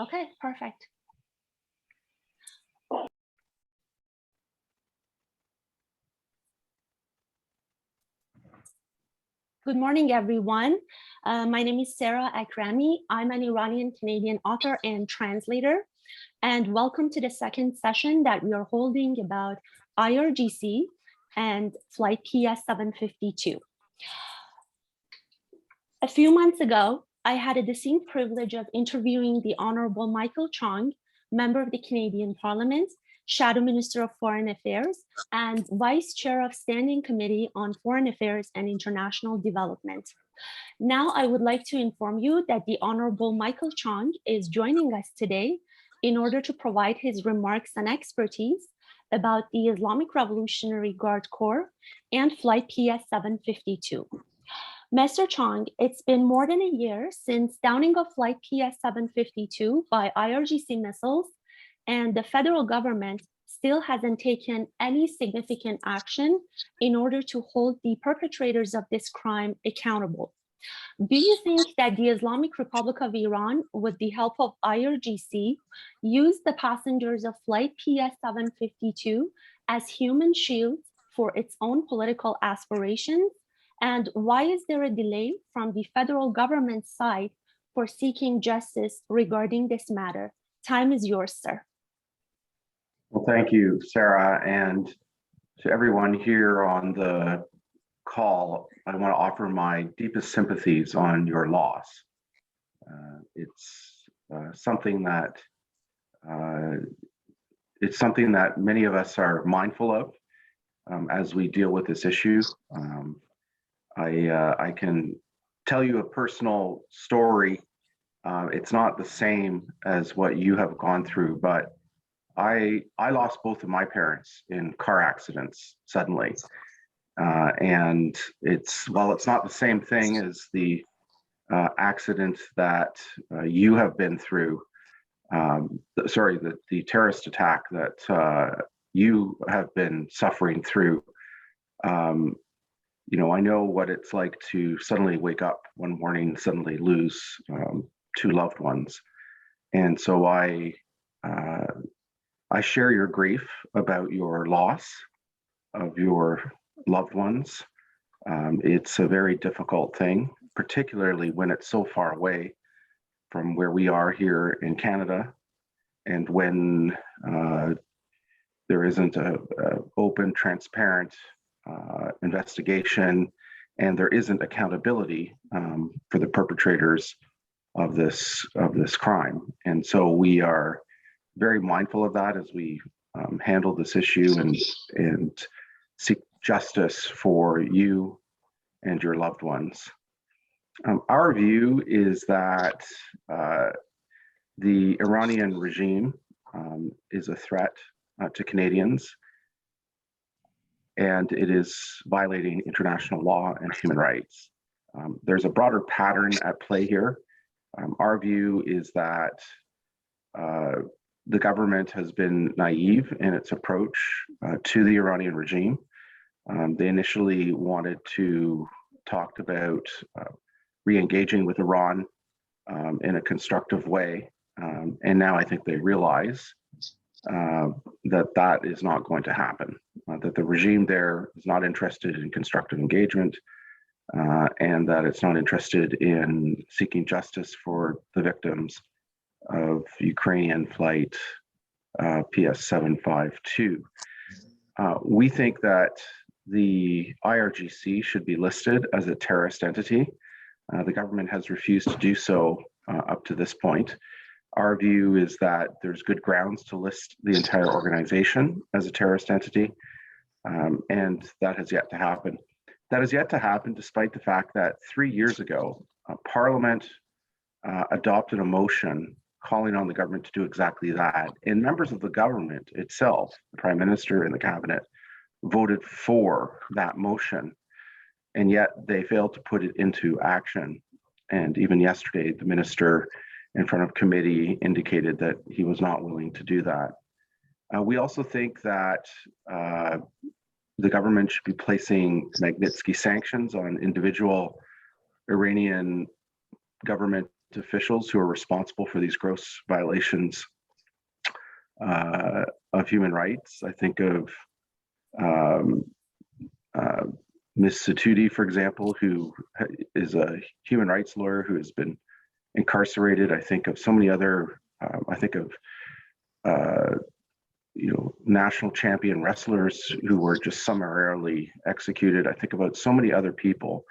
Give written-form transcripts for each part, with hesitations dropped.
Okay, perfect. Good morning, everyone. My name is Sara Akrami. I'm an Iranian-Canadian author and translator. And welcome to the second session that we are holding about IRGC and Flight PS752. A few months ago, I had a distinct privilege of interviewing the Honorable Michael Chong, member of the Canadian Parliament, Shadow Minister of Foreign Affairs, and Vice Chair of Standing Committee on Foreign Affairs and International Development. Now, I would like to inform you that the Honorable Michael Chong is joining us today in order to provide his remarks and expertise about the Islamic Revolutionary Guard Corps and Flight PS752. Mr. Chong, it's been more than a year since downing of Flight PS752 by IRGC missiles, and the federal government still hasn't taken any significant action in order to hold the perpetrators of this crime accountable. Do you think that the Islamic Republic of Iran, with the help of IRGC, used the passengers of Flight PS752 as human shields for its own political aspirations? And why is there a delay from the federal government's side for seeking justice regarding this matter? Time is yours, sir. Well, thank you, Sarah, and to everyone here on the call. I want to offer my deepest sympathies on your loss. It's something that many of us are mindful of as we deal with this issue. I can tell you a personal story. It's not the same as what you have gone through, but I lost both of my parents in car accidents suddenly. And while it's not the same thing as the accident that you have been through, the terrorist attack that you have been suffering through, I know what it's like to suddenly wake up one morning and suddenly lose two loved ones. And so I share your grief about your loss of your loved ones. It's a very difficult thing, particularly when it's so far away from where we are here in Canada, and when there isn't a open, transparent investigation, and there isn't accountability for the perpetrators of this crime. And so we are very mindful of that as we handle this issue and seek justice for you and your loved ones. Our view is that the Iranian regime is a threat to Canadians, and it is violating international law and human rights. There's a broader pattern at play here. Our view is that the government has been naive in its approach to the Iranian regime. They initially wanted to talk about re-engaging with Iran in a constructive way. And now I think they realize that is not going to happen, that the regime there is not interested in constructive engagement, and that it's not interested in seeking justice for the victims of Ukrainian flight PS752. We think that the IRGC should be listed as a terrorist entity. The government has refused to do so up to this point. Our view is that there's good grounds to list the entire organization as a terrorist entity, and that has yet to happen. That has yet to happen despite the fact that 3 years ago, Parliament adopted a motion calling on the government to do exactly that. And members of the government itself, the Prime Minister and the Cabinet, voted for that motion, and yet they failed to put it into action. And even yesterday, the minister in front of committee indicated that he was not willing to do that. We also think that the government should be placing Magnitsky sanctions on individual Iranian government officials who are responsible for these gross violations of human rights. I think of Ms. Satudi, for example, who is a human rights lawyer who has been incarcerated. I think of so many other, I think of national champion wrestlers who were just summarily executed. I think about so many other people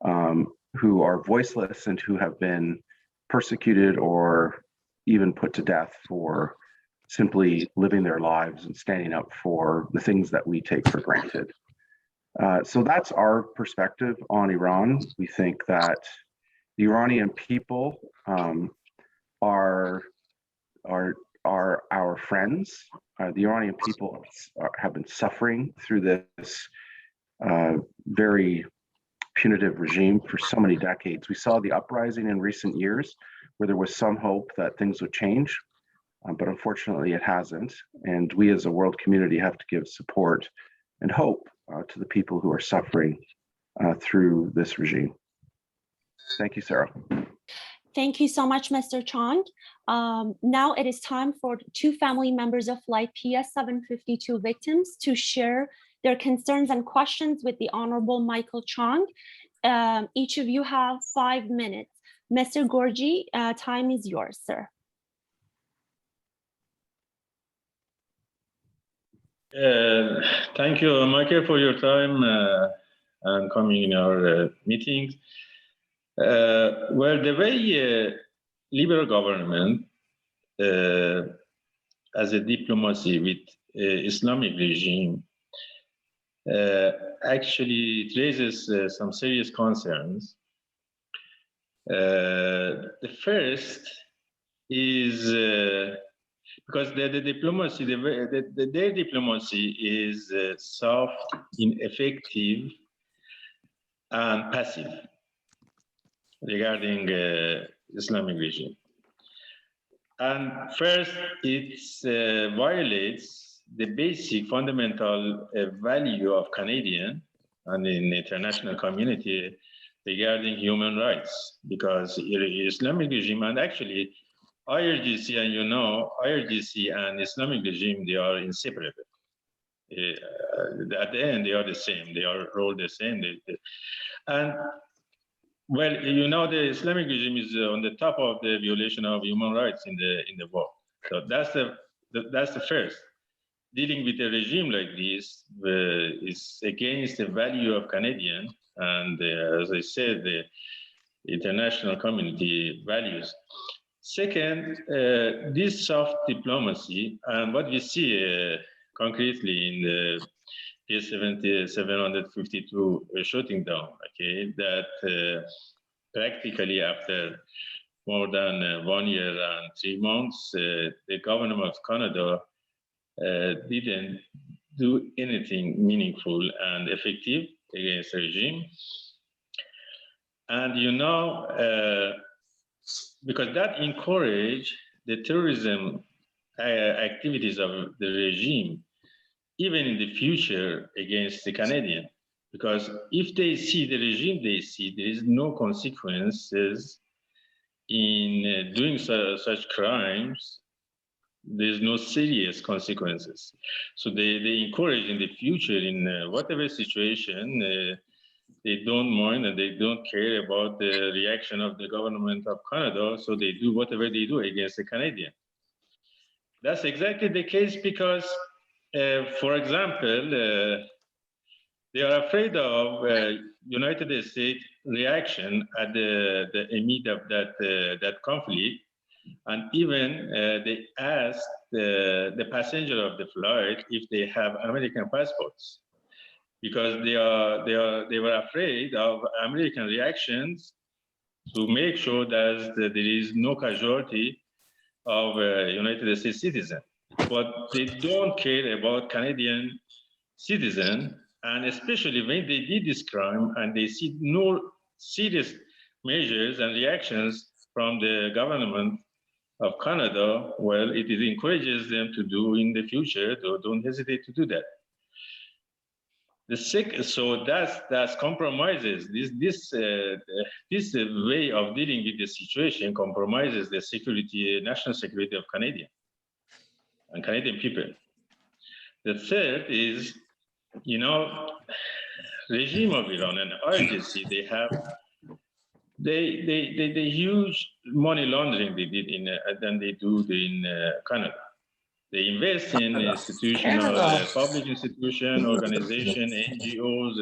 who are voiceless and who have been persecuted or even put to death for simply living their lives and standing up for the things that we take for granted. So that's our perspective on Iran. We think that the Iranian people are our friends. The Iranian people have been suffering through this very punitive regime for so many decades. We saw the uprising in recent years where there was some hope that things would change, but unfortunately it hasn't. And we as a world community have to give support and hope to the people who are suffering through this regime. Thank you, Sara. Thank you so much, Mr. Chong. Now it is time for two family members of Flight PS 752 victims to share their concerns and questions with the Honorable Michael Chong. Each of you have 5 minutes. Mr. Gorji, time is yours, sir. Thank you, Michael, for your time and coming in our meetings. Well, the way liberal government as a diplomacy with Islamic regime actually it raises some serious concerns. The first is because the diplomacy, their diplomacy is soft, ineffective, and passive regarding Islamic regime. And first, it violates the basic fundamental value of Canadian and in the international community regarding human rights, because Islamic regime, and actually IRGC, and you know, IRGC and Islamic regime, they are inseparable. At the end, they are the same. They are all the same. And well, you know, the Islamic regime is on the top of the violation of human rights in the world. So that's the first. Dealing with a regime like this is against the value of Canadian and, as I said, the international community values. Second, this soft diplomacy, and what we see concretely in the PS 752 shutting down, okay, that practically after more than 1 year and 3 months, the government of Canada didn't do anything meaningful and effective against the regime. And you know, because that encouraged the terrorism activities of the regime, even in the future against the Canadian. Because if they see the regime, they see there is no consequences in doing such crimes. There's no serious consequences. So they encourage in the future, in whatever situation, they don't mind and they don't care about the reaction of the government of Canada, so they do whatever they do against the Canadian. That's exactly the case because, for example, they are afraid of United States reaction at the amid of that conflict, and even they asked the passenger of the flight if they have American passports, because they were afraid of American reactions to make sure that there is no casualty of United States citizen. But they don't care about Canadian citizen, and especially when they did this crime and they see no serious measures and reactions from the government of Canada, well, it encourages them to do in the future, so don't hesitate to do that. So that's compromises this way of dealing with the situation compromises the national security of Canadian and Canadian people. The third is, regime of Iran and IRGC, they have the huge money laundering they did than they do in Canada. They invest in institutional, public institution, organization, NGOs,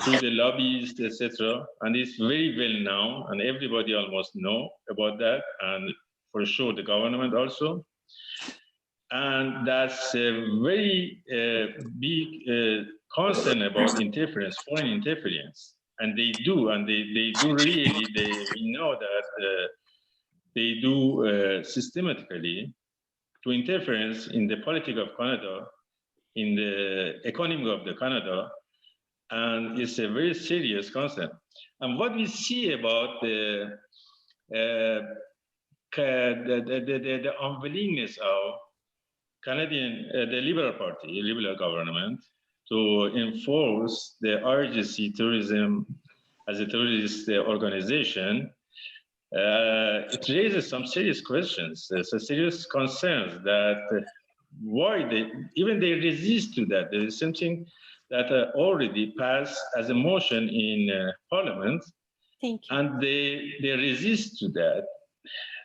through the lobbyists, etc. And it's very well known, and everybody almost know about that, and for sure the government also. And that's a very big concern about interference, foreign interference. And they do really, we know that they do systematically to interference in the politics of Canada, in the economy of the Canada, and it's a very serious concern. And what we see about the unwillingness of Canadian, the Liberal Party, Liberal government, to enforce the IRGC terrorism as a terrorist organization, it raises some serious questions, some serious concerns that why they resist to that. There is something that already passed as a motion in Parliament, Thank you. and they resist to that,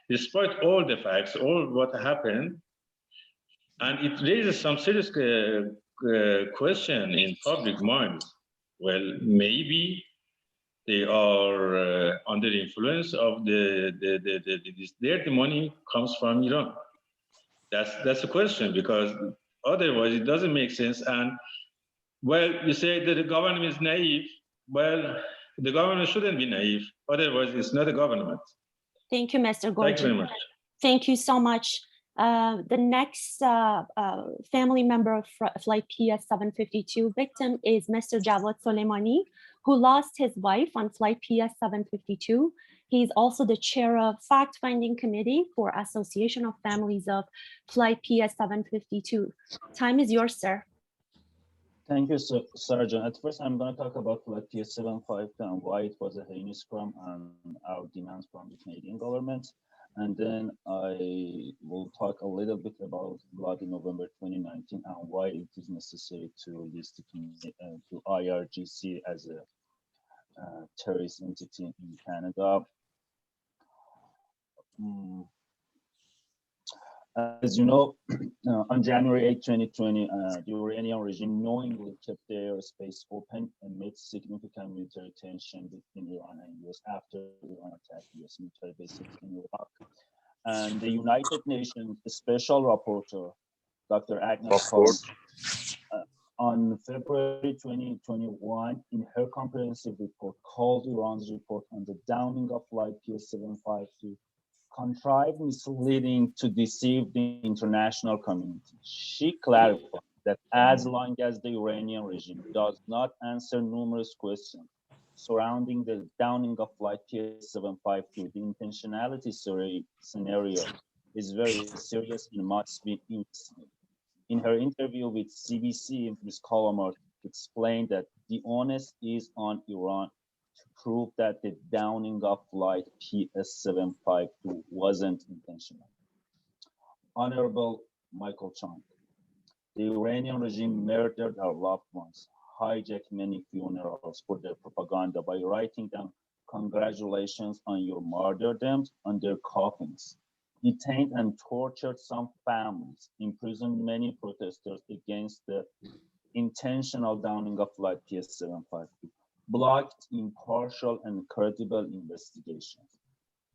despite all the facts, all what happened, and it raises some serious question in public mind. Well, maybe they are under the influence of the money comes from Iran. That's a question, because otherwise it doesn't make sense. And well, you say that the government is naive. Well, the government shouldn't be naive. Otherwise, it's not a government. Thank you, Mr. Gorji. Thank you very much. Thank you so much. The next family member of flight PS-752 victim is Mr. Jawad Soleimani, who lost his wife on flight PS-752. He's also the chair of fact-finding committee for Association of Families of Flight PS-752. Time is yours, sir. Thank you, Sarah. At first, I'm going to talk about flight PS-752 and why it was a heinous crime and our demands from the Canadian government. And then I will talk a little bit about bloody November 2019 and why it is necessary to list to IRGC as a terrorist entity in Canada. As you know, on January 8, 2020, the Iranian regime knowingly kept the airspace open amid significant military tension between Iran and US after Iran attacked US military bases in Iraq. And the United Nations Special Rapporteur, Dr. Akrami, on February 2021, in her comprehensive report, called Iran's report on the downing of flight PS-752 contrived, misleading to deceive the international community. She clarified that as long as the Iranian regime does not answer numerous questions surrounding the downing of flight PS-752, the intentionality scenario is very serious and must be investigated. In her interview with CBC, Ms. Colomar explained that the onus is on Iran to prove that the downing of flight PS-752 wasn't intentional. Honorable Michael Chong, the Iranian regime murdered our loved ones, hijacked many funerals for their propaganda by writing down congratulations on your martyrdom on their coffins, detained and tortured some families, imprisoned many protesters against the intentional downing of flight PS-752, blocked impartial and credible investigations.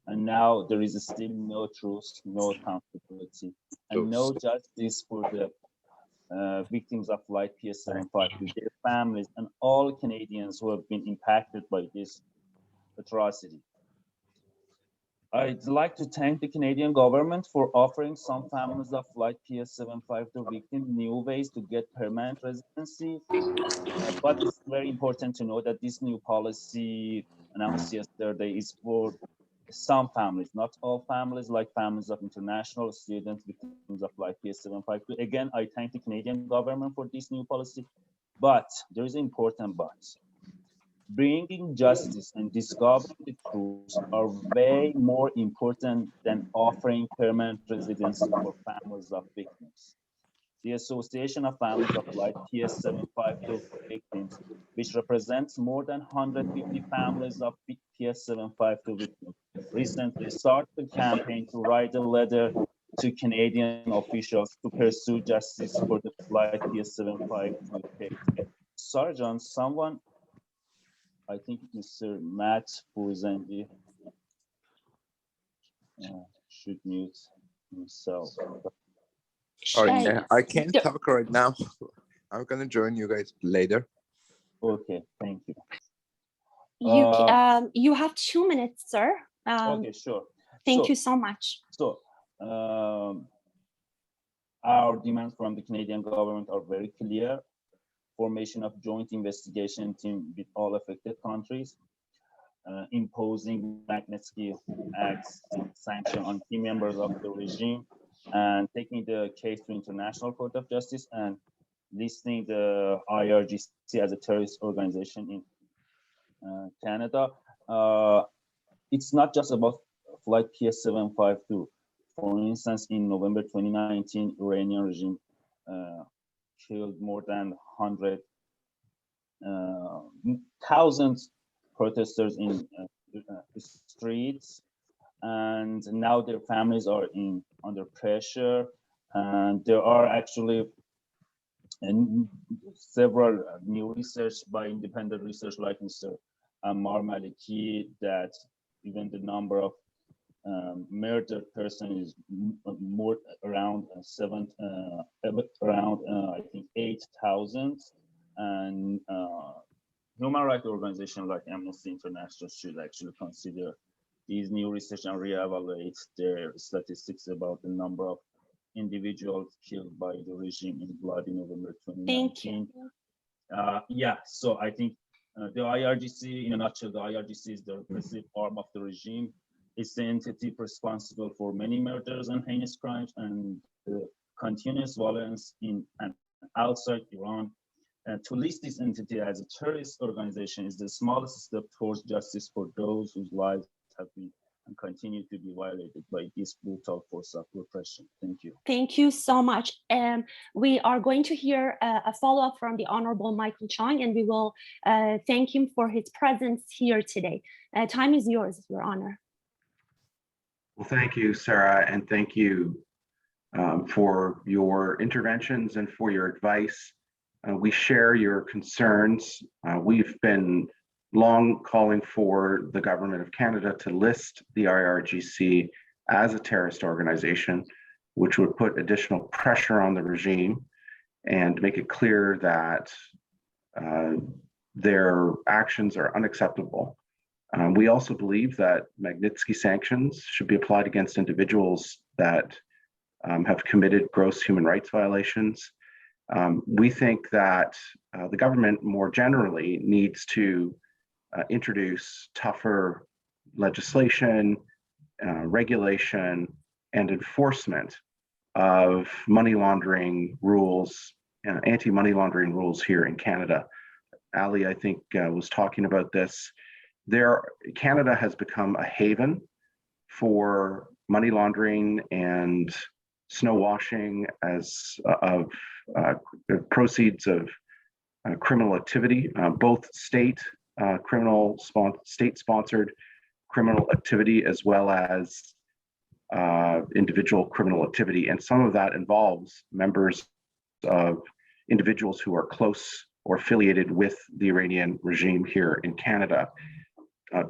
And now there is still no truth, no accountability, and no justice for the victims of flight PS-752, their families, and all Canadians who have been impacted by this atrocity. I'd like to thank the Canadian government for offering some families of flight PS-752 victims new ways to get permanent residency. But it's very important to know that this new policy announced yesterday is for some families, not all families, like families of international students, victims of flight PS-752. Again, I thank the Canadian government for this new policy. But there is an important but. Bringing justice and discovering the truth are way more important than offering permanent residency for families of victims. The Association of Families of Flight PS752 victims, which represents more than 150 families of PS752 victims, recently started a campaign to write a letter to Canadian officials to pursue justice for the Flight PS752 case. Sergeant, someone, I think Mr. Matt Buzengi, should mute himself. Sorry, I can't There- talk right now. I'm gonna join you guys later. Okay, thank you. You have 2 minutes, sir. Okay, sure. Thank you so much. So, our demands from the Canadian government are very clear. Formation of joint investigation team with all affected countries, imposing Magnitsky Act's sanction on key members of the regime, and taking the case to International Court of Justice and listing the IRGC as a terrorist organization in Canada. It's not just about Flight PS752. For instance, in November 2019, Iranian regime killed more than 100,000 protesters in the streets, and now their families are under pressure. And there are actually several new research by independent research like Mr. Ammar Maliki that even the number of murdered person is more around I think 8,000, and human rights organizations like Amnesty International should actually consider these new research and reevaluate their statistics about the number of individuals killed by the regime in bloody November 2019. Thank you. Yeah, so I think the IRGC, in a nutshell, the IRGC is the repressive arm of the regime. It's the entity responsible for many murders and heinous crimes and the continuous violence in and outside Iran. To list this entity as a terrorist organization is the smallest step towards justice for those whose lives have been and continue to be violated by this brutal force of repression. Thank you. Thank you so much. We are going to hear a follow-up from the Honorable Michael Chong, and we will thank him for his presence here today. Time is yours, Your Honor. Well, thank you, Sara, and thank you for your interventions and for your advice. We share your concerns. We've been long calling for the government of Canada to list the IRGC as a terrorist organization, which would put additional pressure on the regime and make it clear that their actions are unacceptable. We also believe that Magnitsky sanctions should be applied against individuals that have committed gross human rights violations. We think that the government more generally needs to introduce tougher legislation, regulation, and enforcement of money laundering rules, anti-money laundering rules here in Canada. Ali, I think, was talking about this. Canada has become a haven for money laundering and snow washing as of proceeds of criminal activity, both state-sponsored criminal activity as well as individual criminal activity. And some of that involves members of individuals who are close or affiliated with the Iranian regime here in Canada.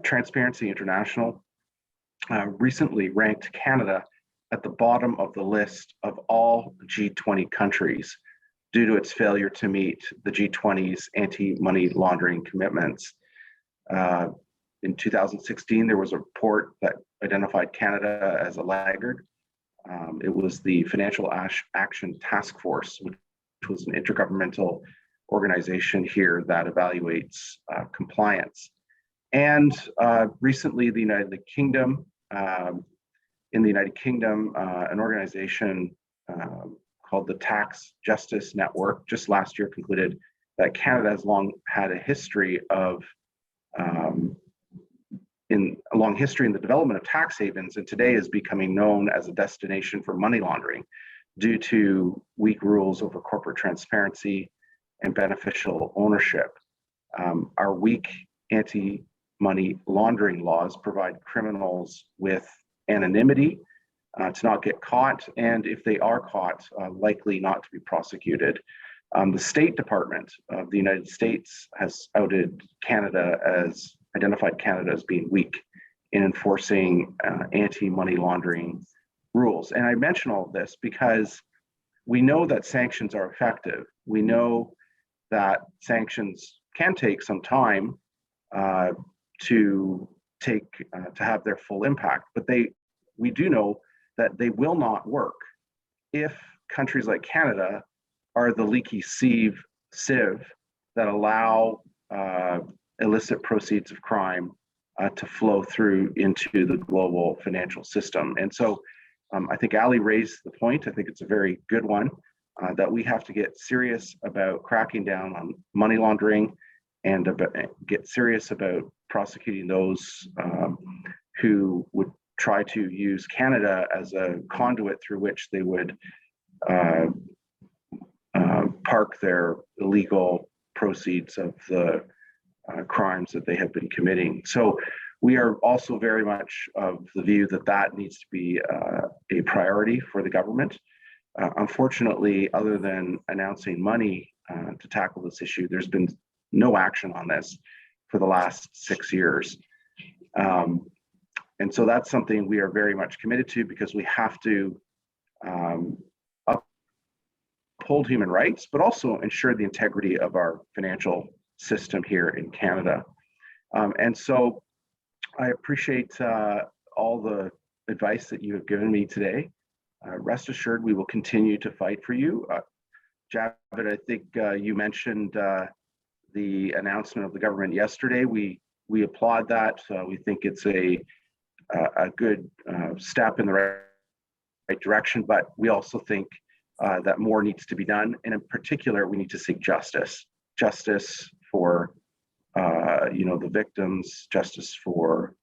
Transparency International recently ranked Canada at the bottom of the list of all G20 countries due to its failure to meet the G20's anti-money laundering commitments. In 2016, there was a report that identified Canada as a laggard. It was the Financial Action Task Force, which was an intergovernmental organization here that evaluates compliance. And recently, the United Kingdom, an organization called the Tax Justice Network just last year concluded that Canada has long had a history of a long history in the development of tax havens, and today is becoming known as a destination for money laundering due to weak rules over corporate transparency and beneficial ownership. Our weak anti-money laundering laws provide criminals with anonymity to not get caught, and if they are caught, likely not to be prosecuted. The State Department of the United States has identified Canada as being weak in enforcing anti-money laundering rules. And I mention all of this because we know that sanctions are effective. We know that sanctions can take some time to have their full impact, but we do know that they will not work if countries like Canada are the leaky sieve that allow illicit proceeds of crime to flow through into the global financial system. And so I think Ali raised the point. I think it's a very good one, that we have to get serious about cracking down on money laundering and get serious about prosecuting those who would try to use Canada as a conduit through which they would park their illegal proceeds of the crimes that they have been committing. So we are also very much of the view that needs to be a priority for the government. Unfortunately, other than announcing money to tackle this issue, there's been no action on this for the last 6 years. And so that's something we are very much committed to, because we have to uphold human rights, but also ensure the integrity of our financial system here in Canada. And so I appreciate all the advice that you have given me today. Rest assured, we will continue to fight for you. Javed, I think you mentioned the announcement of the government yesterday. We applaud that. We think it's a good step in the right direction, but we also think that more needs to be done. And in particular, we need to seek justice for the victims, justice for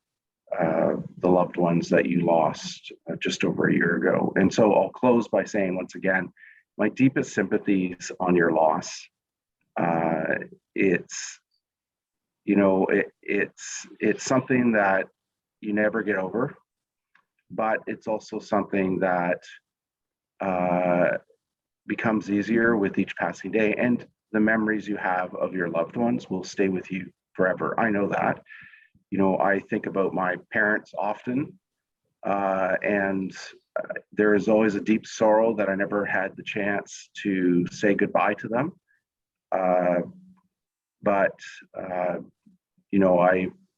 the loved ones that you lost just over a year ago. And so I'll close by saying, once again, my deepest sympathies on your loss. It's something that you never get over, but it's also something that becomes easier with each passing day, and the memories you have of your loved ones will stay with you forever. I know that. I think about my parents often, and there is always a deep sorrow that I never had the chance to say goodbye to them. But I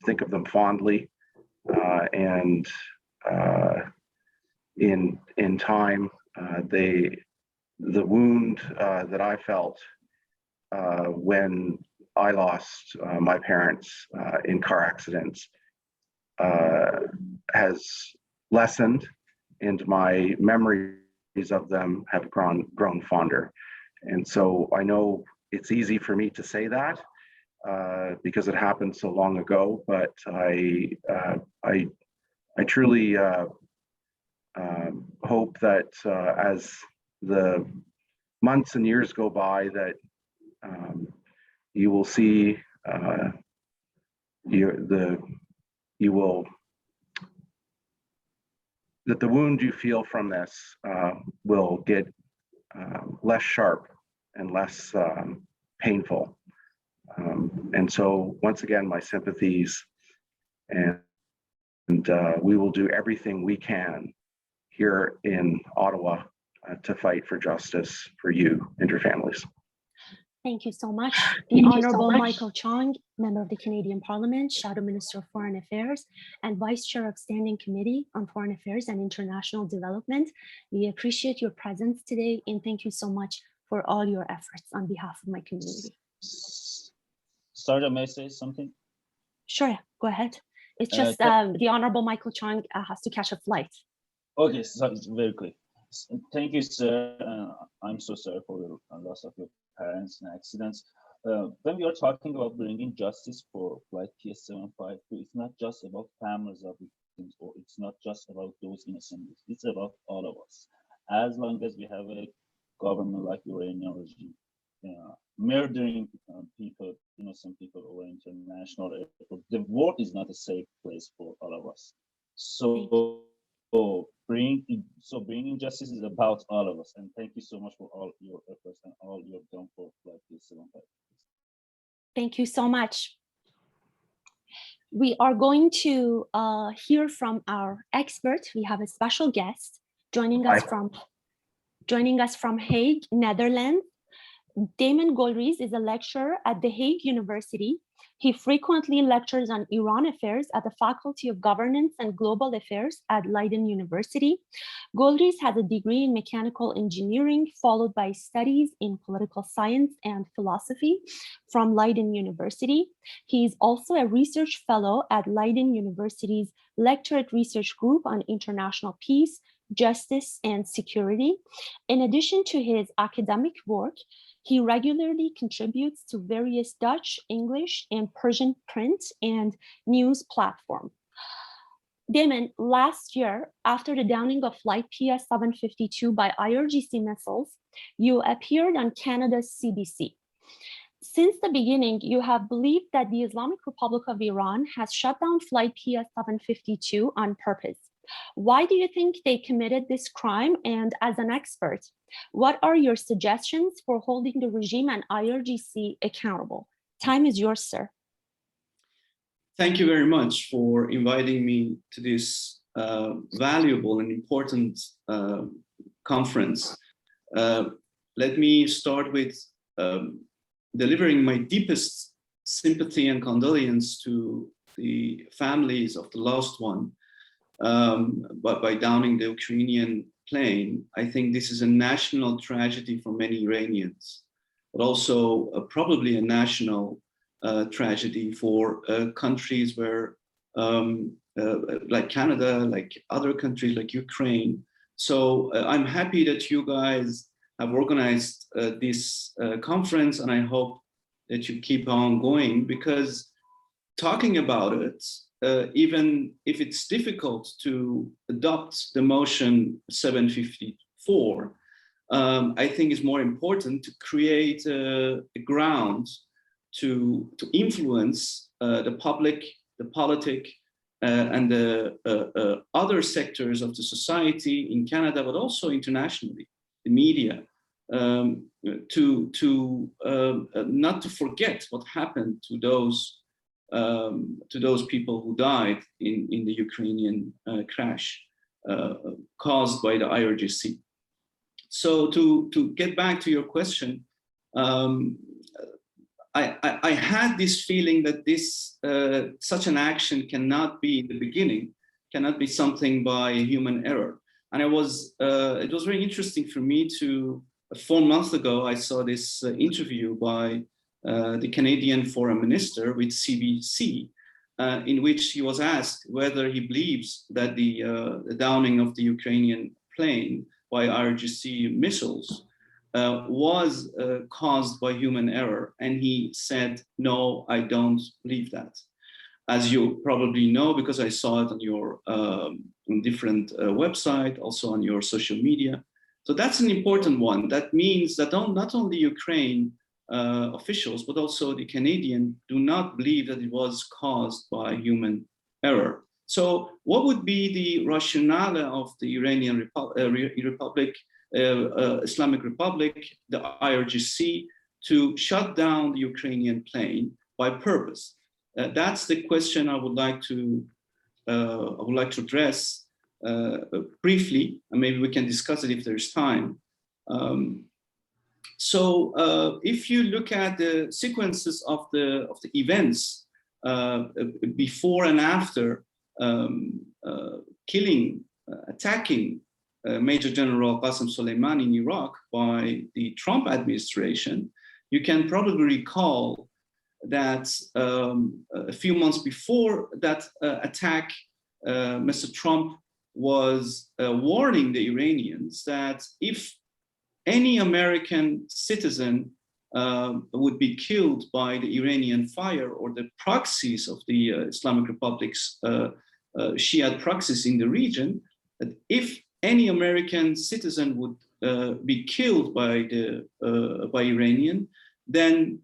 think of them fondly, and in time, the wound that I felt when I lost my parents in car accidents has lessened, and my memories of them have grown fonder. And so I know it's easy for me to say that because it happened so long ago, but I truly hope that as the months and years go by, that you will see that the wound you feel from this will get less sharp and less painful. And so once again, my sympathies, and we will do everything we can here in Ottawa to fight for justice for you and your families. Thank you so much. The Honorable Michael Chong, Member of the Canadian Parliament, Shadow Minister of Foreign Affairs, and Vice Chair of Standing Committee on Foreign Affairs and International Development. We appreciate your presence today, and thank you so much for all your efforts on behalf of my community. Sara, may I say something? Sure, go ahead. It's just the Honorable Michael Chong has to catch a flight. Okay, so very quick. Thank you, sir. I'm so sorry for the loss of your parents and accidents. when we are talking about bringing justice for Flight PS752, it's not just about families of victims, or it's not just about those innocent. It's about all of us. As long as we have a government like the Iranian regime, murdering people, innocent people over international airport, the world is not a safe place for all of us. So bringing justice is about all of us. And thank you so much for all your efforts and all you have done for Flight PS752. Thank you so much. We are going to hear from our expert. We have a special guest joining us from Hague, Netherlands. Damon Golriz is a lecturer at the Hague University. He frequently lectures on Iran affairs at the Faculty of Governance and Global Affairs at Leiden University. Golriz has a degree in mechanical engineering, followed by studies in political science and philosophy from Leiden University. He is also a research fellow at Leiden University's Lectorate Research Group on International Peace, Justice, and Security. In addition to his academic work, he regularly contributes to various Dutch, English, and Persian print and news platforms. Damon, last year, after the downing of Flight PS752 by IRGC missiles, you appeared on Canada's CBC. Since the beginning, you have believed that the Islamic Republic of Iran has shut down Flight PS752 on purpose. Why do you think they committed this crime? And as an expert, what are your suggestions for holding the regime and IRGC accountable? Time is yours, sir. Thank you very much for inviting me to this valuable and important conference. Let me start with delivering my deepest sympathy and condolence to the families of the lost one. But by downing the Ukrainian plane, I think this is a national tragedy for many Iranians, but also probably a national tragedy for countries where, like Canada, like other countries like Ukraine. So I'm happy that you guys have organized this conference, and I hope that you keep on going, because talking about it, even if it's difficult to adopt the motion 754, I think it's more important to create a ground to influence the public, the politic, and the other sectors of the society in Canada, but also internationally, the media, to not to forget what happened to those people who died in the Ukrainian crash caused by the IRGC. So to get back to your question, I had this feeling that this such an action cannot be in the beginning, cannot be something by human error. And it was very interesting for me to, 4 months ago, I saw this interview by the Canadian Foreign Minister with CBC, in which he was asked whether he believes that the downing of the Ukrainian plane by IRGC missiles was caused by human error. And he said, no, I don't believe that. As you probably know, because I saw it on your on different website, also on your social media. So that's an important one. That means that not only Ukraine officials, but also the Canadian do not believe that it was caused by human error. So what would be the rationale of the Iranian Republic, Islamic Republic, the IRGC, to shut down the Ukrainian plane by purpose? That's the question I would like to address briefly, and maybe we can discuss it if there's time. So if you look at the sequences of the events before and after attacking Major General Qasem Soleimani in Iraq by the Trump administration, you can probably recall that a few months before that attack, Mr. Trump was warning the Iranians that if any American citizen would be killed by the Iranian fire, or the proxies of the Islamic Republic's Shiite proxies in the region, that if any American citizen would be killed by Iranian, then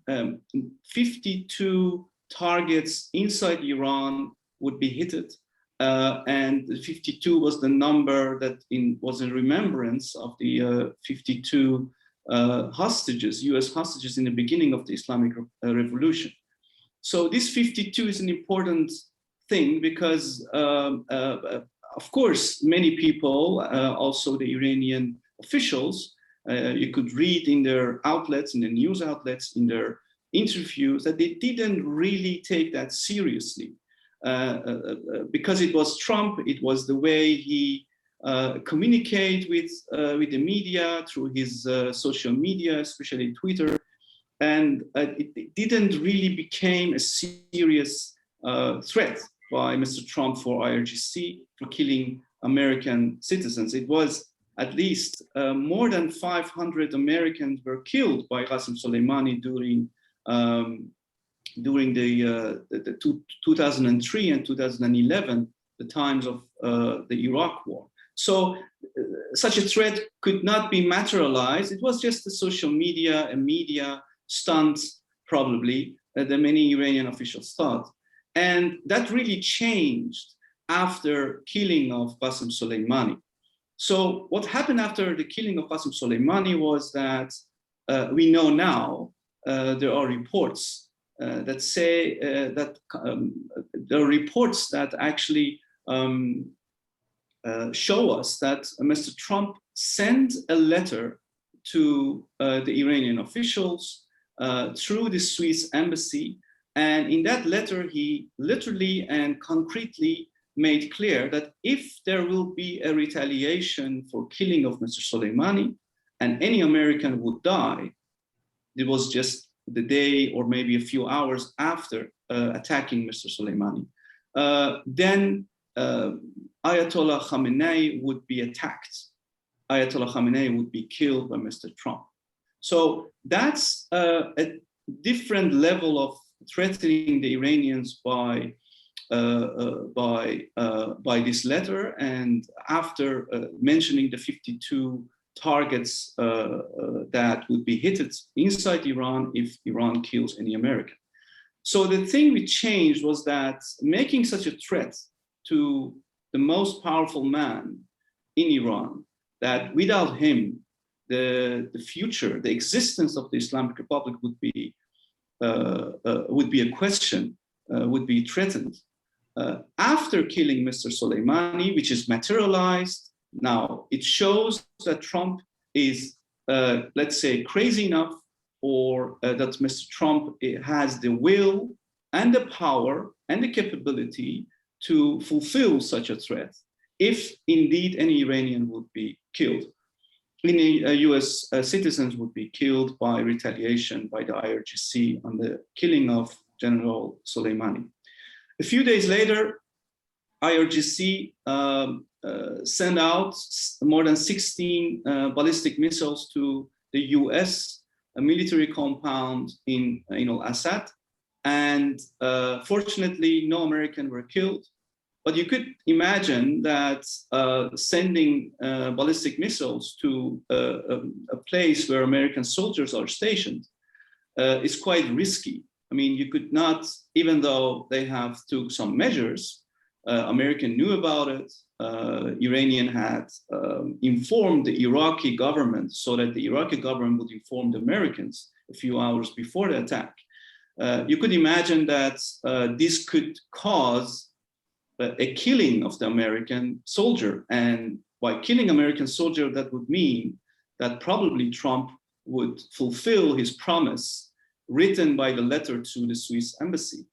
52 targets inside Iran would be hit. And 52 was the number that was in remembrance of the 52 hostages, US hostages in the beginning of the Islamic Revolution. So this 52 is an important thing because, of course, many people, also the Iranian officials, you could read in their outlets, in the news outlets, in their interviews, that they didn't really take that seriously. Because it was Trump, it was the way he communicate with the media through his social media, especially Twitter, and it didn't really become a serious threat by Mr. Trump for IRGC for killing American citizens. It was at least more than 500 Americans were killed by Qasem Soleimani during the 2003 and 2011, the times of the Iraq war. So such a threat could not be materialized. It was just a social media, a media stunt, probably, that many Iranian officials thought. And that really changed after killing of Qasem Soleimani. So what happened after the killing of Qasem Soleimani was that we know now there are reports that say that there are reports that actually show us that Mr. Trump sent a letter to the Iranian officials through the Swiss embassy. And in that letter, he literally and concretely made clear that if there will be a retaliation for killing of Mr. Soleimani and any American would die, it was just the day or maybe a few hours after attacking Mr. Soleimani, then Ayatollah Khamenei would be attacked. Ayatollah Khamenei would be killed by Mr. Trump. So that's a different level of threatening the Iranians by this letter. And after mentioning the 52 targets that would be hit inside Iran if Iran kills any American. So the thing we changed was that making such a threat to the most powerful man in Iran, that without him, the future, the existence of the Islamic Republic would be a question, would be threatened. After killing Mr. Soleimani, which is materialized, now it shows that Trump is, let's say, crazy enough, or that Mr. Trump has the will and the power and the capability to fulfill such a threat if indeed any Iranian would be killed. Any US citizens would be killed by retaliation by the IRGC on the killing of General Soleimani. A few days later, IRGC sent out more than 16 ballistic missiles to the US military compound in Al-Assad. And fortunately, no Americans were killed. But you could imagine that sending ballistic missiles to a place where American soldiers are stationed is quite risky. I mean, you could not, even though they have took some measures, American knew about it. Iranian had informed the Iraqi government so that the Iraqi government would inform the Americans a few hours before the attack. You could imagine that this could cause a killing of the American soldier. And by killing American soldier, that would mean that probably Trump would fulfill his promise written by the letter to the Swiss embassy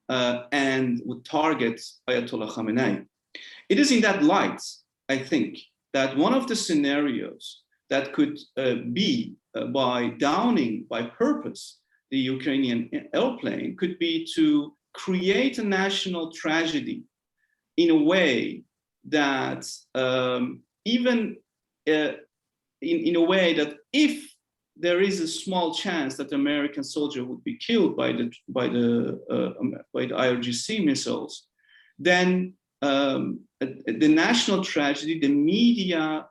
and would target Ayatollah Khamenei. It is in that light, I think, that one of the scenarios that could be by downing by purpose the Ukrainian airplane could be to create a national tragedy in a way that in a way that if there is a small chance that the American soldier would be killed by the IRGC missiles, then the national tragedy, the media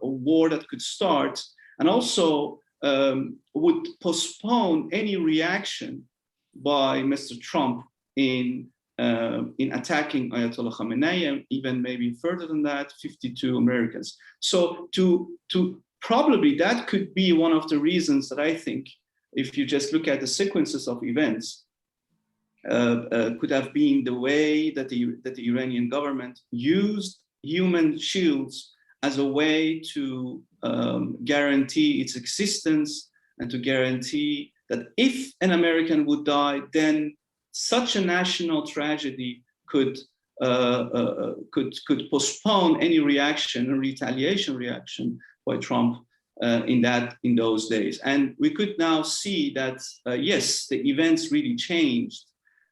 war that could start, and also would postpone any reaction by Mr. Trump in attacking Ayatollah Khamenei, and even maybe further than that, 52 Americans. So to probably that could be one of the reasons that I think, if you just look at the sequences of events, could have been the way that the Iranian government used human shields as a way to guarantee its existence and to guarantee that if an American would die, then such a national tragedy could postpone any reaction or retaliation reaction by Trump in those days. And we could now see that yes, the events really changed.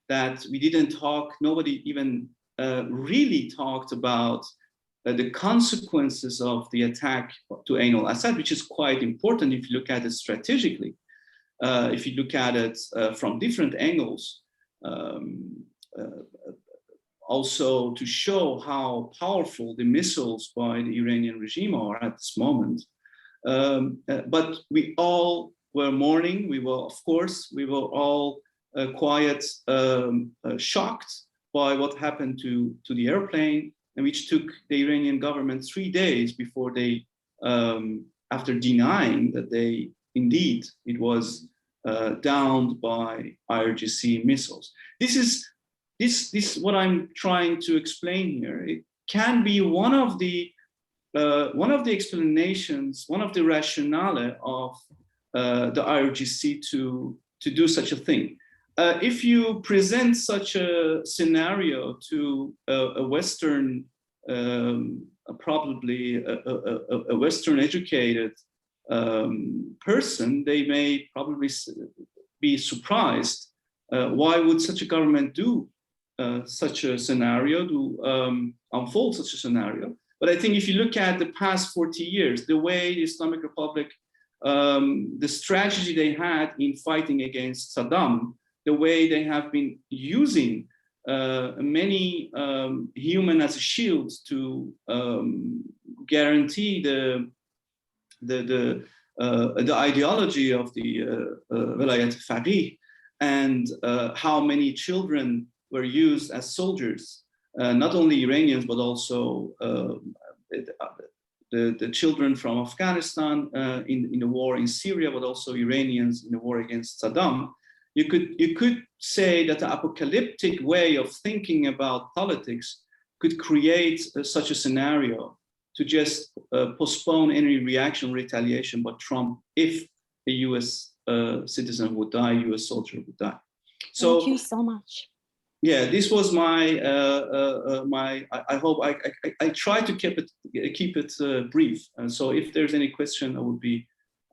That we didn't talk, nobody even really talked about the consequences of the attack to Ain al-Assad, which is quite important if you look at it strategically. If you look at it from different angles, also to show how powerful the missiles by the Iranian regime are at this moment. But we all were mourning. We were, of course, we were all quite shocked by what happened to the airplane, and which took the Iranian government 3 days before they, after denying that they indeed it was downed by IRGC missiles. This what I'm trying to explain here. It can be one of the explanations, one of the rationale of the IRGC to do such a thing. If you present such a scenario to a Western, probably a Western educated person, they may probably be surprised. Why would such a government do such a scenario, unfold such a scenario? But I think if you look at the past 40 years, the way the Islamic Republic, the strategy they had in fighting against Saddam, the way they have been using many human as a shield to guarantee the ideology of the Velayat Faqih, and how many children were used as soldiers, not only Iranians, but also the children from Afghanistan in the war in Syria, but also Iranians in the war against Saddam. You could say that the apocalyptic way of thinking about politics could create such a scenario to just postpone any reaction, retaliation by Trump if a U.S. Citizen would die, U.S. soldier would die. So, thank you so much. Yeah, this was my I hope I try to keep it brief. And so if there's any question, I would be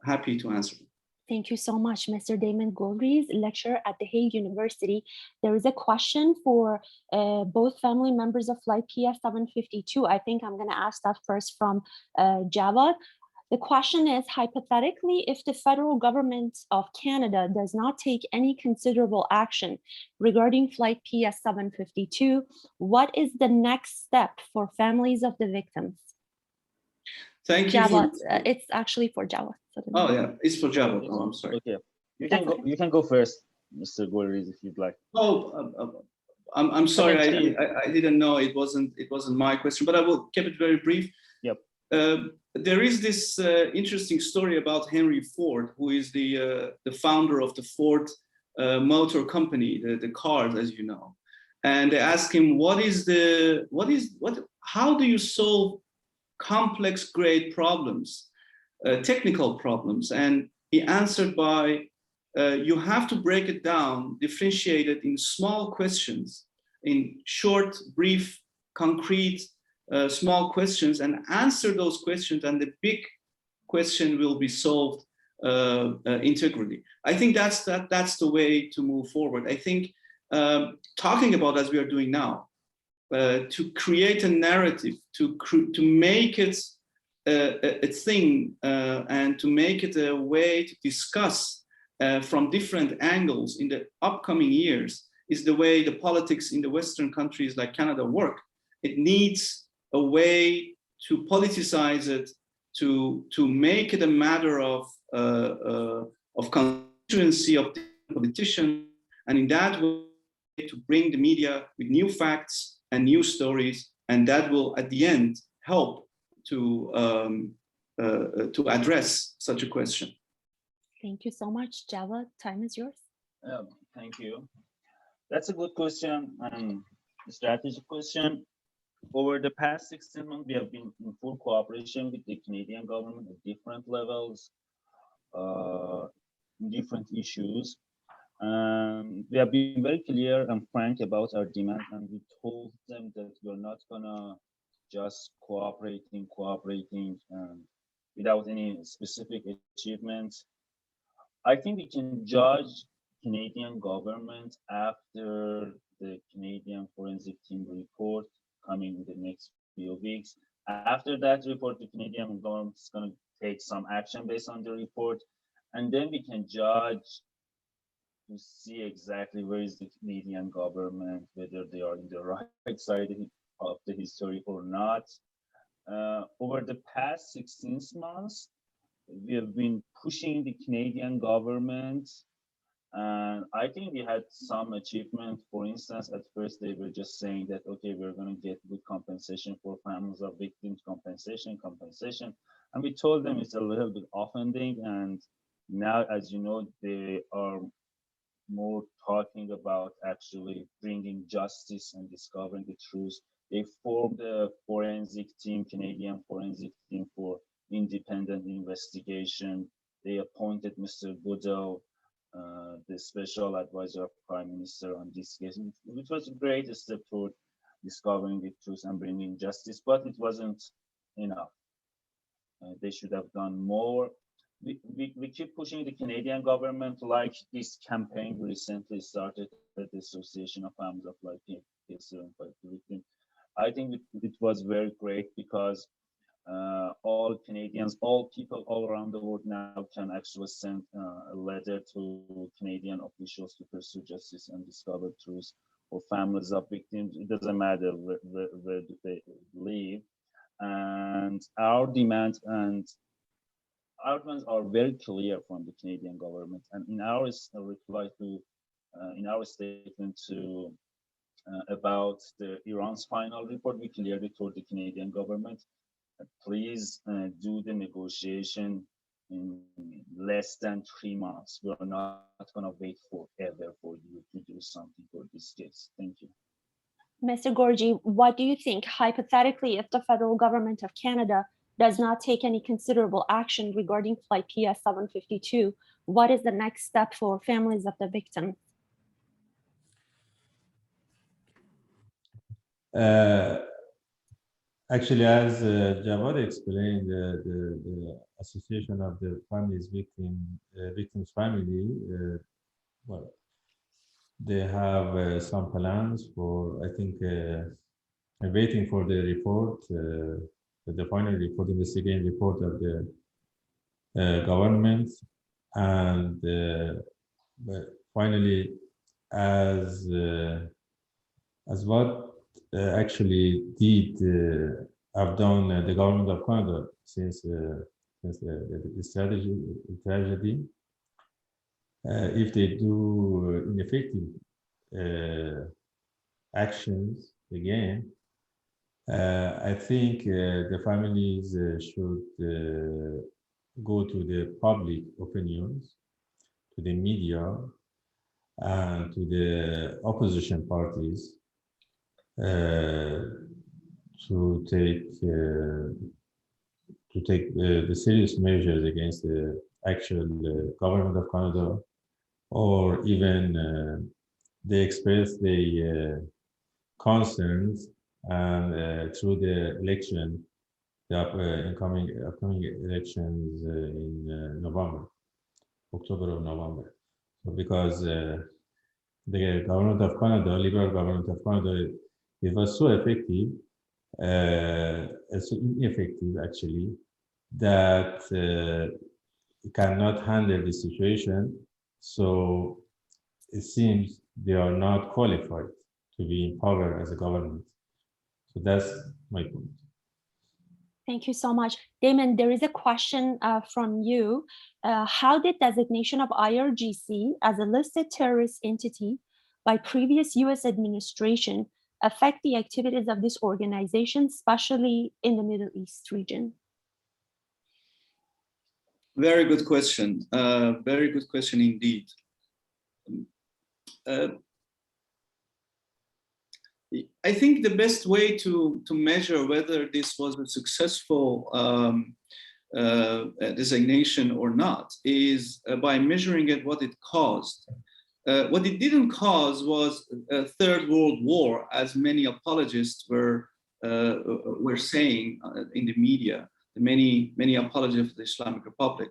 happy to answer. Thank you so much, Mr. Damon Golriz, lecturer at the Hague University. There is a question for both family members of flight PS 752. I think I'm going to ask that first from Javad. The question is, hypothetically, if the federal government of Canada does not take any considerable action regarding flight PS 752, what is the next step for families of the victims? Thank you. Javad, it's actually for Javad. Oh yeah, it's for Javad. Oh, I'm sorry. Okay, you can go first, Mr. Golriz, if you'd like. Oh, I'm sorry. I didn't know it wasn't my question, but I will keep it very brief. Yep. There is this interesting story about Henry Ford, who is the founder of the Ford Motor Company, the cars, as you know. And they asked him, how do you solve complex grade problems, technical problems? And he answered by, you have to break it down, differentiate it in small questions, in short, brief, concrete, small questions, and answer those questions, and the big question will be solved integrally. I think that's the way to move forward. I think talking about, as we are doing now, to create a narrative, to make it a thing and to make it a way to discuss from different angles in the upcoming years is the way the politics in the Western countries like Canada work. It needs a way to politicize it, to make it a matter of constituency of politicians, and in that way to bring the media with new facts and new stories, and that will at the end help to address such a question. Thank you so much. Java, time is yours. Thank you. That's a good question and a strategic question. Over the past 16 months, we have been in full cooperation with the Canadian government at different levels, different issues. We have been very clear and frank about our demand, and we told them that we're not gonna just cooperating without any specific achievements. I think we can judge Canadian government after the Canadian forensic team report coming in the next few weeks. After that report, the Canadian government is going to take some action based on the report, and then we can judge to see exactly where is the Canadian government, whether they are in the right side of the history or not. Over the past 16 months, we have been pushing the Canadian government, and I think we had some achievement. For instance, at first they were just saying that, okay, we're going to get good compensation for families of victims, compensation. And we told them it's a little bit offending. And now, as you know, they are more talking about actually bringing justice and discovering the truth. They formed a forensic team, Canadian forensic team for independent investigation. They appointed Mr. Goodell, the special advisor of Prime Minister on this case, which was a great step toward discovering the truth and bringing justice, but it wasn't enough. They should have done more. We keep pushing the Canadian government, like this campaign we recently started at the Association of Families of Life Cases by Victims. I think it was very great because all Canadians, all people all around the world now can actually send a letter to Canadian officials to pursue justice and discover truth for families of victims. It doesn't matter where they live. And our demands are very clear from the Canadian government. And in our reply to, in our statement to about the Iran's final report, we clearly told the Canadian government, please do the negotiation in less than 3 months. We're not going to wait forever for you to do something for this case. Thank you. Mr. Gorji, what do you think, hypothetically, if the federal government of Canada does not take any considerable action regarding Flight PS 752, what is the next step for families of the victims? Actually, as Javad explained, the Association of the Victims Family, well, they have some plans for, I think, waiting for the report, the final report, investigating report of the government, and but finally, as what actually did have done the government of Canada since the tragedy. If they do ineffective actions again, I think the families should go to the public opinions, to the media, and to the opposition parties to take the serious measures against the actual government of Canada, or even they express their concerns, and through the election, the upcoming elections in November, October or November. So because the government of Canada, Liberal government of Canada, it was so effective, so ineffective actually, that cannot handle the situation. So it seems they are not qualified to be in power as a government. So that's my point. Thank you so much. Damon, there is a question from you. How did designation of IRGC as a listed terrorist entity by previous US administration affect the activities of this organization, especially in the Middle East region? Very good question. Very good question indeed. I think the best way to measure whether this was a successful designation or not is by measuring at what it caused. What it didn't cause was a third world war, as many apologists were saying in the media. Many apologists of the Islamic Republic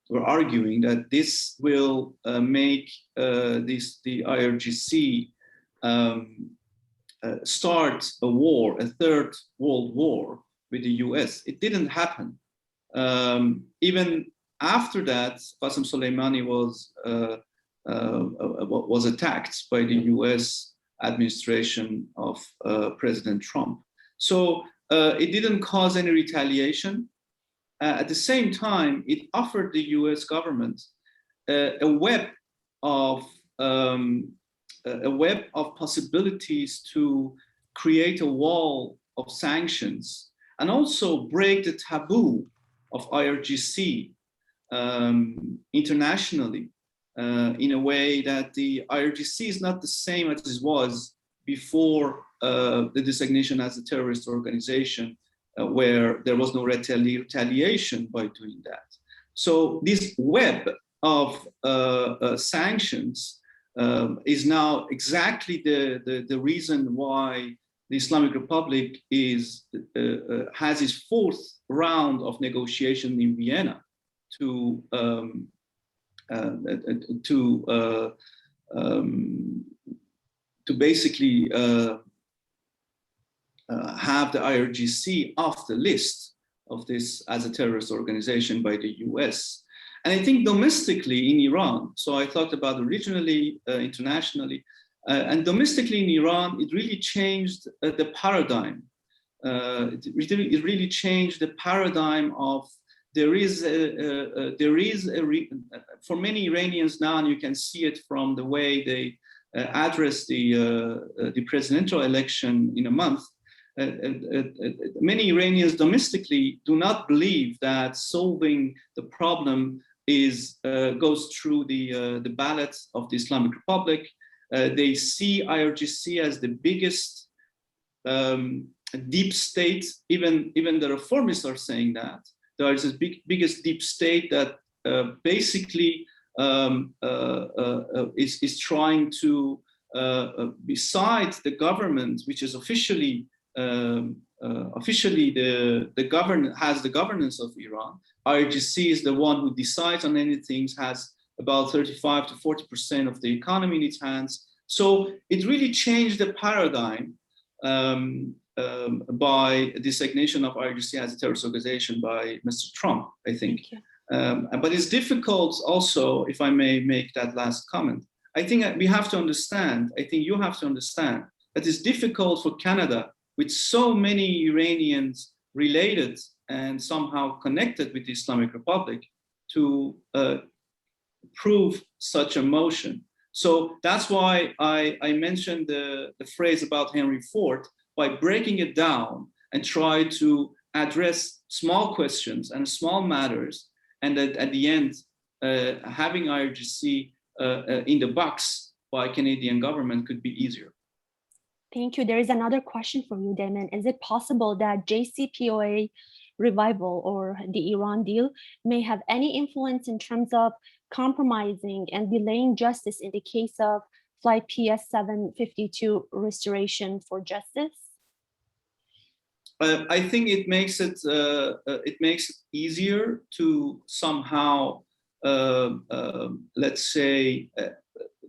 were arguing that this will make the IRGC start a war, a third world war with the US. It didn't happen. Even after that, Qasem Soleimani was attacked by the US administration of President Trump. So it didn't cause any retaliation. At the same time, it offered the US government a web of possibilities to create a wall of sanctions and also break the taboo of IRGC internationally in a way that the IRGC is not the same as it was before the designation as a terrorist organization, where there was no retaliation by doing that. So this web of sanctions is now exactly the reason why the Islamic Republic has its fourth round of negotiation in Vienna to basically have the IRGC off the list of this as a terrorist organization by the US. And I think domestically in Iran, so I talked about regionally, internationally, and domestically in Iran, it really changed the paradigm. It really changed the paradigm of for many Iranians now, and you can see it from the way they address the presidential election in a month. Many Iranians domestically do not believe that solving the problem goes through the ballot of the Islamic Republic. They see IRGC as the biggest deep state. Even the reformists are saying that there is a biggest deep state that basically is trying to, besides the government, which is officially has the governance of Iran. IRGC is the one who decides on anything, has about 35 to 40% of the economy in its hands. So it really changed the paradigm by designation of IRGC as a terrorist organization by Mr. Trump, I think. But it's difficult also, if I may make that last comment, I think we have to understand, I think you have to understand that it's difficult for Canada, with so many Iranians related and somehow connected with the Islamic Republic, to prove such a motion. So that's why I mentioned the phrase about Henry Ford, by breaking it down and try to address small questions and small matters, and that at the end, having IRGC in the box by Canadian government could be easier. Thank you. There is another question for you, Damon. Is it possible that JCPOA revival or the Iran deal may have any influence in terms of compromising and delaying justice in the case of Flight PS752 restoration for justice? I think it makes it easier to somehow, let's say,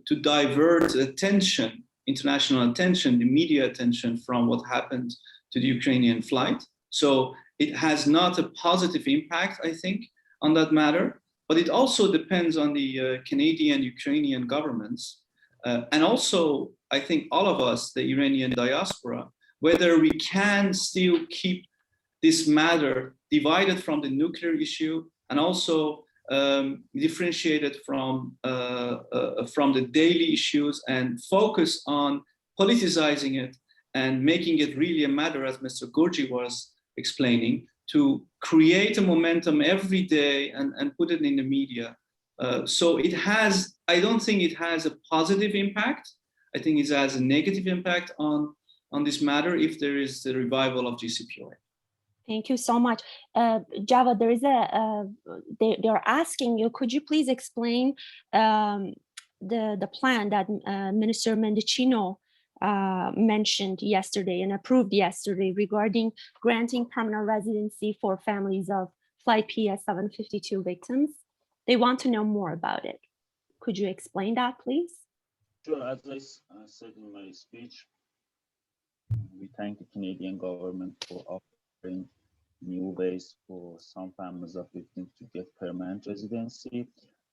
to divert attention, international attention, the media attention from what happened to the Ukrainian flight. So it has not a positive impact, I think, on that matter. But it also depends on the Canadian, Ukrainian governments. And also, I think all of us, the Iranian diaspora, whether we can still keep this matter divided from the nuclear issue and also differentiated from the daily issues and focus on politicizing it and making it really a matter, as Mr. Gorji was explaining, to create a momentum every day and put it in the media. So it has, I don't think it has a positive impact. I think it has a negative impact on this matter if there is the revival of JCPOA. Thank you so much. Java, there is they're asking you, could you please explain the plan that Minister Mendicino mentioned yesterday and approved yesterday regarding granting permanent residency for families of Flight PS 752 victims? They want to know more about it. Could you explain that, please? Sure, as I said in my speech, we thank the Canadian government for offering new ways for some families of victims to get permanent residency,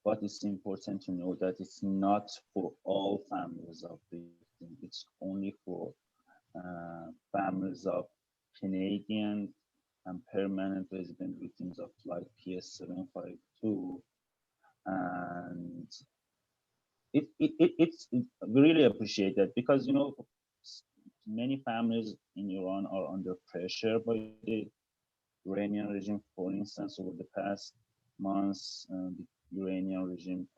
but it's important to know that it's not for all families of victims. It's only for families of Canadian and permanent resident victims of Flight PS 752. And it's we really appreciate that, because, you know, many families in Iran are under pressure by the Iranian regime. For instance, over the past months, the Iranian regime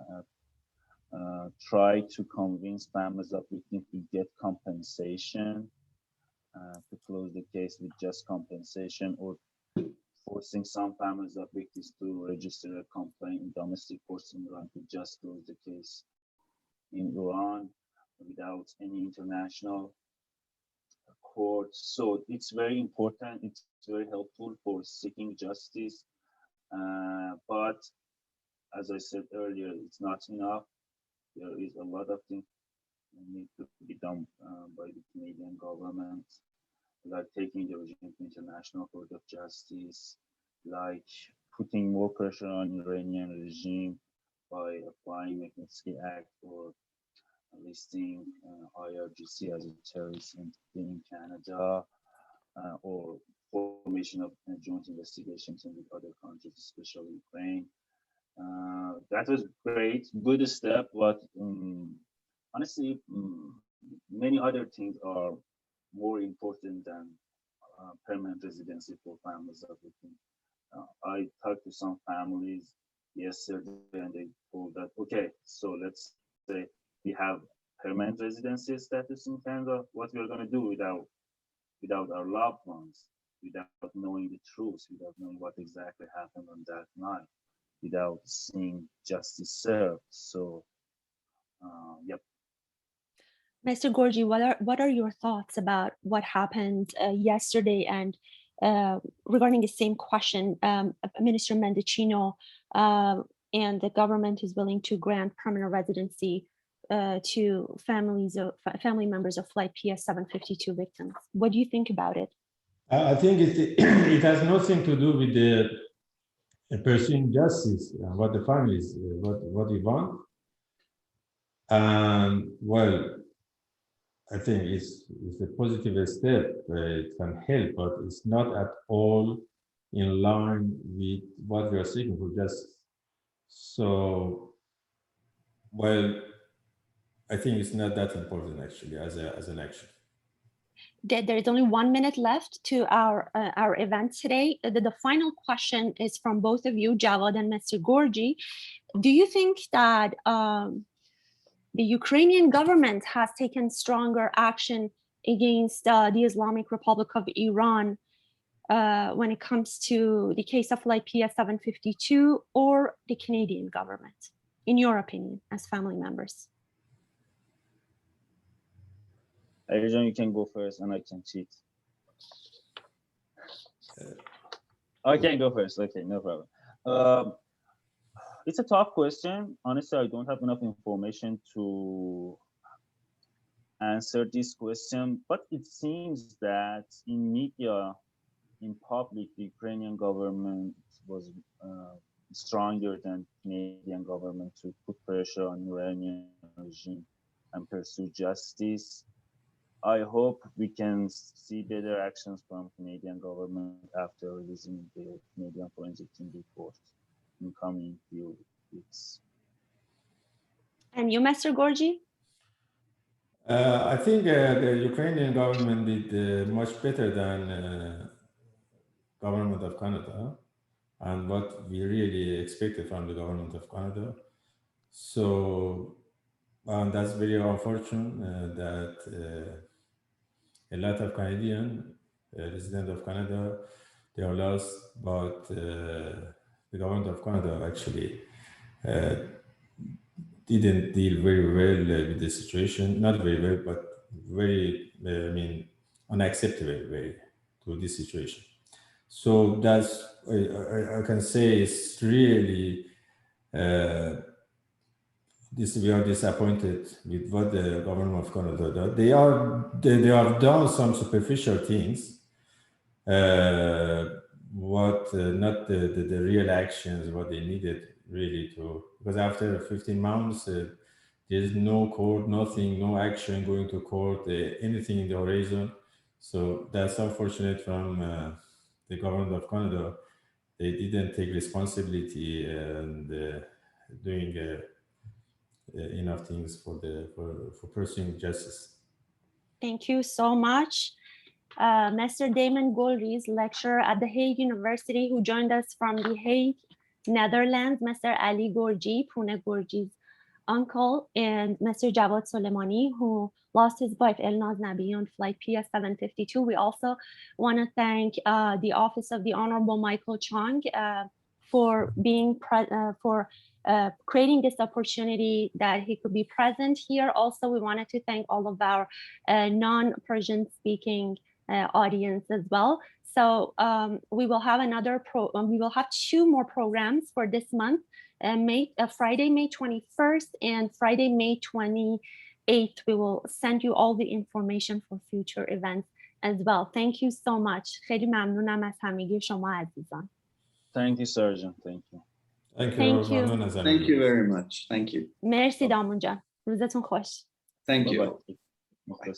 tried to convince families of victims to get compensation, to close the case with just compensation, or forcing some families of victims to register a complaint in domestic courts in Iran to just close the case in Iran without any international court. So it's very important, it's very helpful for seeking justice, but as I said earlier, it's not enough. There is a lot of things that need to be done by the Canadian government, like taking the regime to International Court of Justice, like putting more pressure on Iranian regime by applying Magnitsky Act or listing IRGC as a terrorist entity in Canada, or formation of a joint investigation team with other countries, especially Ukraine. That was great, good step, but honestly, many other things are more important than permanent residency for families of victims. I talked to some families yesterday and they told that, okay, so let's say we have permanent residency status in Canada, what we're going to do without our loved ones, without knowing the truth, without knowing what exactly happened on that night, without seeing justice served. So, yep. Mr. Gorji, what are your thoughts about what happened yesterday? And regarding the same question, Minister Mendicino and the government is willing to grant permanent residency to family members of Flight PS 752 victims. What do you think about it? I think it has nothing to do with the pursuing justice, what the families, what they want. Well, I think it's a positive step. It can help, but it's not at all in line with what we are seeking for justice. So, well, I think it's not that important actually as an action. There is only 1 minute left to our event today. The final question is from both of you, Javad and Mr. Gorji. Do you think that the Ukrainian government has taken stronger action against the Islamic Republic of Iran when it comes to the case of Flight PS 752, or the Canadian government, in your opinion, as family members? Arijan, you can go first and I can cheat. I can go first. Okay, no problem. It's a tough question. Honestly, I don't have enough information to answer this question, but it seems that in media, in public, the Ukrainian government was stronger than Canadian government to put pressure on Iranian regime and pursue justice. I hope we can see better actions from Canadian government after releasing the Canadian forensic team report in coming few weeks. And you, Mr. Gorji? I think the Ukrainian government did much better than government of Canada and what we really expected from the government of Canada. So that's very unfortunate that a lot of Canadian residents of Canada, they are lost, but the government of Canada actually didn't deal very well with the situation, not very well, but very, unacceptable way to this situation. So that's, I can say it's really, we are disappointed with what the government of Canada does. They have done some superficial things, not the real actions, what they needed really to, because after 15 months, there's no court, nothing, no action going to court, anything in the horizon. So that's unfortunate from the government of Canada. They didn't take responsibility and doing enough things for pursuing justice. Thank you so much. Mr. Damon Golriz, lecturer at the Hague University, who joined us from the Hague, Netherlands, Mr. Ali Gorji-Pouneh Gorji's uncle, and Mr. Javad Soleimani, who lost his wife Elnaz Nabi on flight PS 752. We also want to thank the Office of the Honorable Michael Chong for being creating this opportunity that he could be present here. Also, we wanted to thank all of our non-Persian speaking audience as well. So we will have we will have 2 more programs for this month, Friday, May 21st and Friday, May 28th. We will send you all the information for future events as well. Thank you so much. خیلی ممنونم از همگی شما عزیزان. Thank you, Sergeant. Thank you. Thank you. Thank you very much. Thank you. مرسی دامون جان. روزتون خوش. Thank you. Bye-bye.